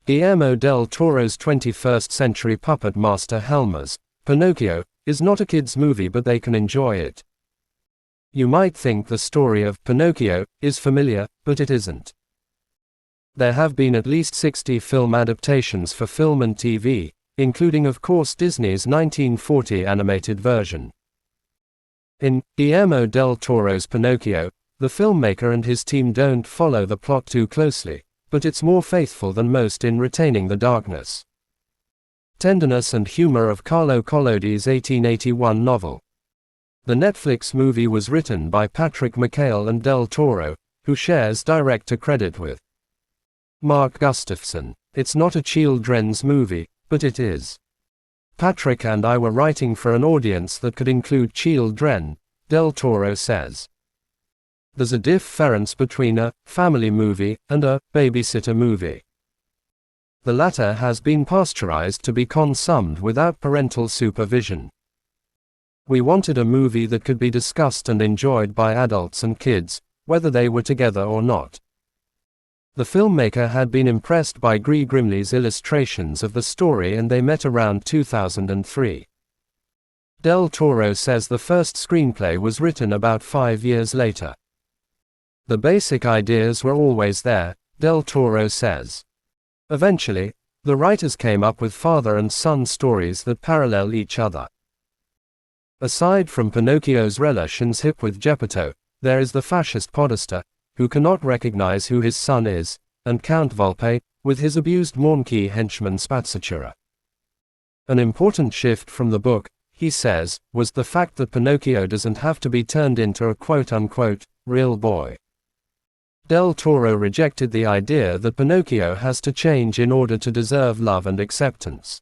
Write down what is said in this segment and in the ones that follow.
Guillermo del Toro's 21st century puppet master Helmer's Pinocchio is not a kid's movie, but they can enjoy it. You might think the story of Pinocchio is familiar, but it isn't. There have been at least 60 film adaptations for film and TV, including of course Disney's 1940 animated version. In Guillermo del Toro's Pinocchio, the filmmaker and his team don't follow the plot too closely, but it's more faithful than most in retaining the darkness, tenderness and humor of Carlo Collodi's 1881 novel. The Netflix movie was written by Patrick McHale and Del Toro, who shares director credit with Mark Gustafson. It's not a children's movie, but it is. Patrick and I were writing for an audience that could include children, Del Toro says. There's a difference between a family movie and a babysitter movie. The latter has been pasteurized to be consumed without parental supervision. We wanted a movie that could be discussed and enjoyed by adults and kids, whether they were together or not. The filmmaker had been impressed by Guy Grimley's illustrations of the story and they met around 2003. Del Toro says the first screenplay was written about 5 years later. The basic ideas were always there, Del Toro says. Eventually, the writers came up with father and son stories that parallel each other. Aside from Pinocchio's relations hip with Geppetto, there is the fascist Podesta, who cannot recognize who his son is, and Count Volpe, with his abused Monkey henchman Spazzatura. An important shift from the book, he says, was the fact that Pinocchio doesn't have to be turned into a quote-unquote real boy. Del Toro rejected the idea that Pinocchio has to change in order to deserve love and acceptance.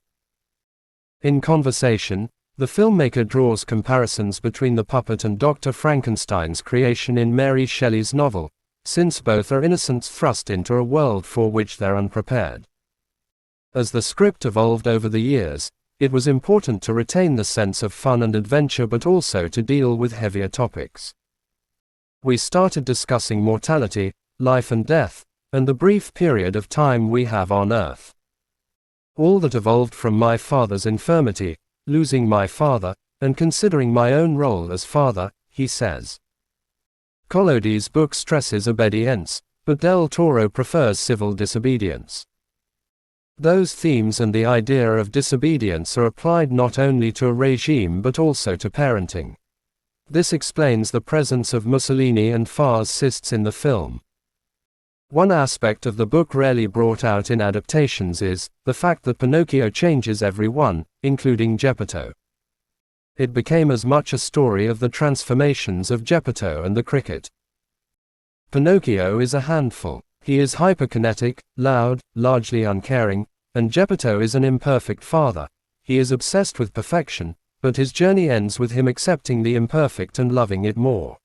In Conversation, the filmmaker draws comparisons between the puppet and Dr. Frankenstein's creation in Mary Shelley's novel, since both are innocents thrust into a world for which they're unprepared. As the script evolved over the years, it was important to retain the sense of fun and adventure but also to deal with heavier topics. We started discussing mortality, life and death, and the brief period of time we have on Earth. All that evolved from my father's infirmity, losing my father, and considering my own role as father, he says. Collodi's book stresses obedience, but Del Toro prefers civil disobedience. Those themes and the idea of disobedience are applied not only to a regime but also to parenting. This explains the presence of Mussolini and fascists in the film. One aspect of the book rarely brought out in adaptations is the fact that Pinocchio changes everyone, including Geppetto. It became as much a story of the transformations of Geppetto and the cricket. Pinocchio is a handful. He is hyperkinetic, loud, largely uncaring, and Geppetto is an imperfect father. He is obsessed with perfection, but his journey ends with him accepting the imperfect and loving it more.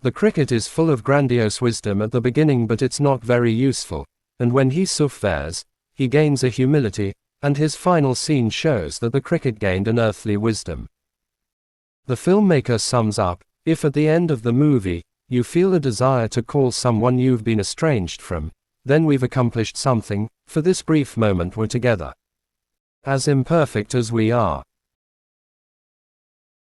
The cricket is full of grandiose wisdom at the beginning, but it's not very useful, and when he suffers, he gains a humility, and his final scene shows that the cricket gained an earthly wisdom. The filmmaker sums up, if at the end of the movie, you feel a desire to call someone you've been estranged from, then we've accomplished something, for this brief moment we're together. As imperfect as we are,